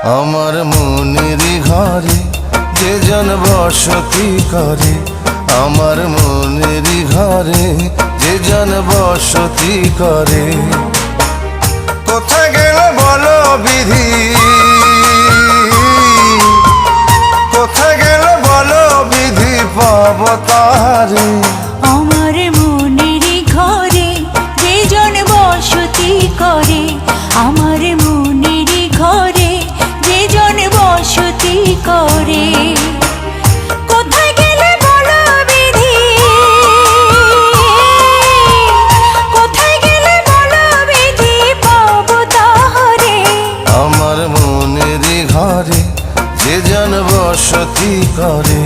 আমার মনের ঘরে যে জন বসতি করে, আমার মনের ঘরে যে জন বসতি করে। কোথায় গেল বলো বিধি, কোথায় গেল বলো বিধি পাব তারে। আমার মনের ঘরে যে জন বসতি করে, আমার মনের ঘরে যে জন বসতি করে। কোথায় গেলে বলো বিধি, কোথায় গেলে বলো বিধি পাবো তাহারে। আমার মনের ঘরে যে জন বসতি করে।